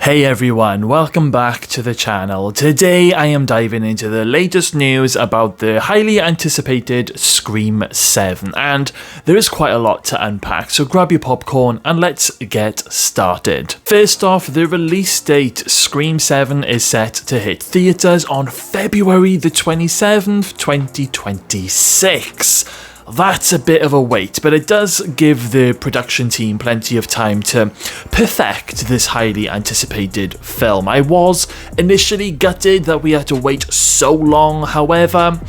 Hey everyone, welcome back to the channel. Today I am diving into the latest news about the highly anticipated Scream 7, and there is quite a lot to unpack, so grab your popcorn and let's get started. First off, the release date, Scream 7 is set to hit theatres on February the 27th, 2026. That's a bit of a wait, but it does give the production team plenty of time to perfect this highly anticipated film. I was initially gutted that we had to wait so long, however,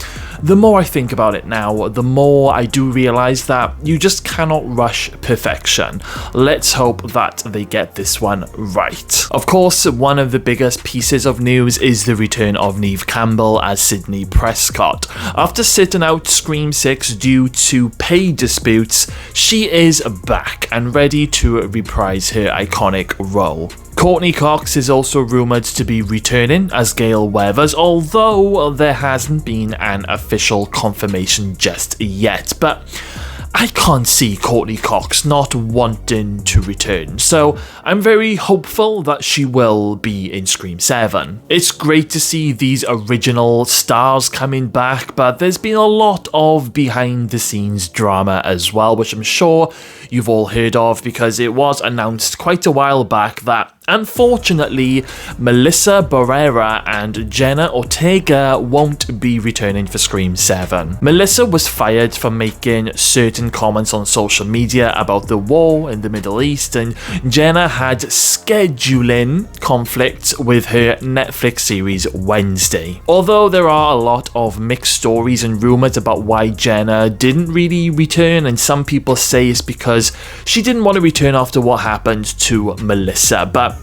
the more I think about it now, the more I do realise that you just cannot rush perfection. Let's hope that they get this one right. Of course, one of the biggest pieces of news is the return of Neve Campbell as Sidney Prescott. After sitting out Scream 6 due to pay disputes, she is back and ready to reprise her iconic role. Courtney Cox is also rumoured to be returning as Gail Weathers, although there hasn't been an official confirmation just yet. But I can't see Courtney Cox not wanting to return, so I'm very hopeful that she will be in Scream 7. It's great to see these original stars coming back, but there's been a lot of behind-the-scenes drama as well, which I'm sure you've all heard of because it was announced quite a while back that unfortunately, Melissa Barrera and Jenna Ortega won't be returning for Scream 7. Melissa was fired for making certain comments on social media about the war in the Middle East, and Jenna had scheduling conflicts with her Netflix series Wednesday. Although there are a lot of mixed stories and rumours about why Jenna didn't really return, and some people say it's because she didn't want to return after what happened to Melissa, but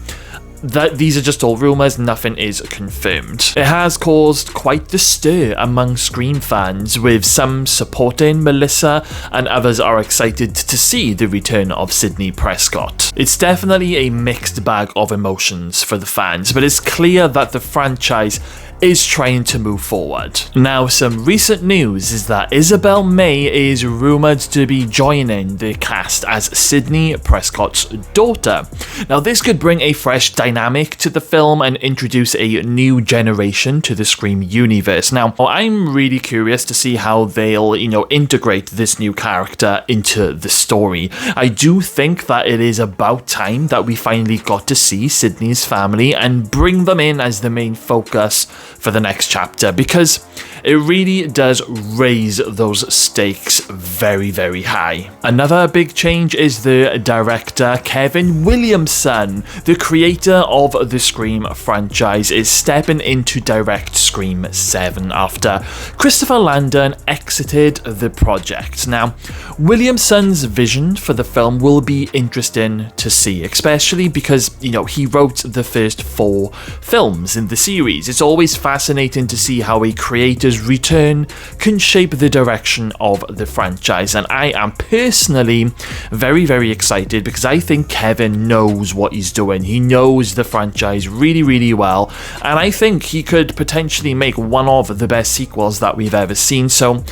these are just all rumours, nothing is confirmed. It has caused quite the stir among Scream fans, with some supporting Melissa and others are excited to see the return of Sidney Prescott. It's definitely a mixed bag of emotions for the fans, but it's clear that the franchise is trying to move forward. Now, some recent news is that Isabel May is rumoured to be joining the cast as Sidney Prescott's daughter. Now, this could bring a fresh dynamic to the film and introduce a new generation to the Scream universe. Now, I'm really curious to see how they'll, integrate this new character into the story. I do think that it is about time that we finally got to see Sidney's family and bring them in as the main focus for the next chapter, because it really does raise those stakes very, very high. Another big change is the director Kevin Williamson. The creator of the Scream franchise is stepping in to direct Scream 7 after Christopher Landon exited the project. Now, Williamson's vision for the film will be interesting to see, especially because, he wrote the first 4 films in the series. It's always fascinating to see how a creator's return can shape the direction of the franchise, and I am personally very, very excited because I think Kevin knows what he's doing. He knows the franchise really, really well, and I think he could potentially make one of the best sequels that we've ever seen, so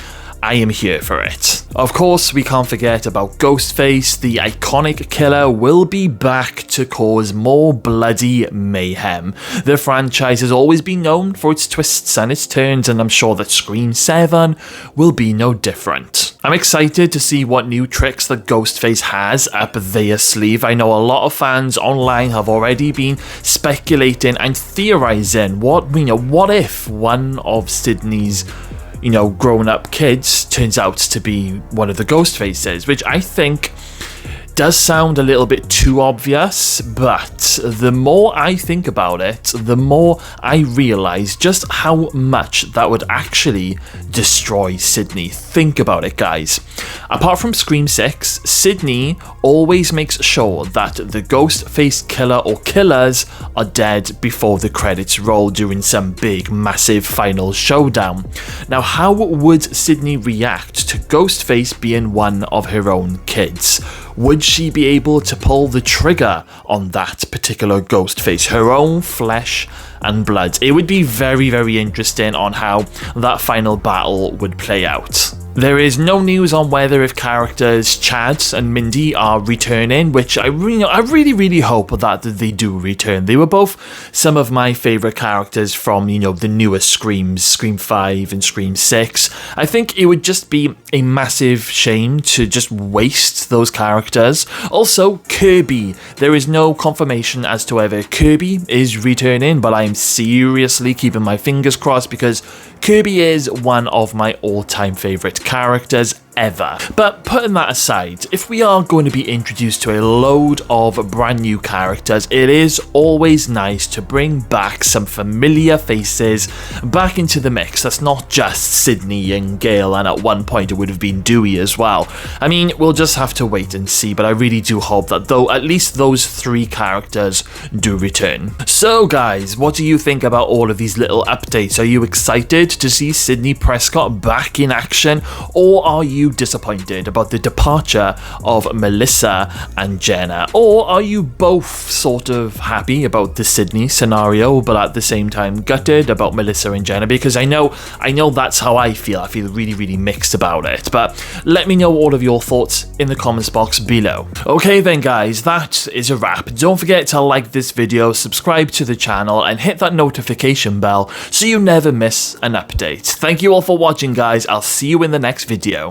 I am here for it. Of course, we can't forget about Ghostface. The iconic killer will be back to cause more bloody mayhem. The franchise has always been known for its twists and its turns, and I'm sure that Scream 7 will be no different. I'm excited to see what new tricks that Ghostface has up their sleeve. I know a lot of fans online have already been speculating and theorizing what if one of Sidney's grown-up kids turns out to be one of the Ghostfaces, which I think does sound a little bit too obvious, but the more I think about it, the more I realise just how much that would actually destroy Sidney. Think about it, guys. Apart from Scream 6, Sidney always makes sure that the Ghostface killer or killers are dead before the credits roll during some big, massive final showdown. Now, how would Sidney react to Ghostface being one of her own kids? Would she be able to pull the trigger on that particular Ghostface, her own flesh and blood? It would be very, very interesting on how that final battle would play out. There is no news on whether if characters Chad and Mindy are returning, which I really hope that they do return. They were both some of my favourite characters from, the newest Screams, Scream 5 and Scream 6. I think it would just be a massive shame to just waste those characters. Also, Kirby. There is no confirmation as to whether Kirby is returning, but I am seriously keeping my fingers crossed because Kirby is one of my all-time favourite characters ever. But putting that aside, if we are going to be introduced to a load of brand new characters, it is always nice to bring back some familiar faces back into the mix. That's not just Sidney and Gale, and at one point it would have been Dewey as well. I mean, we'll just have to wait and see, but I really do hope that at least those 3 characters do return. So guys, what do you think about all of these little updates? Are you excited to see Sidney Prescott back in action, or are you disappointed about the departure of Melissa and Jenna? Or are you both sort of happy about the Sidney scenario, but at the same time gutted about Melissa and Jenna? Because I know that's how I feel. I feel really mixed about it. But let me know all of your thoughts in the comments box below. Okay then guys, that is a wrap. Don't forget to like this video, subscribe to the channel, and hit that notification bell so you never miss an update. Thank you all for watching guys. I'll see you in the next video.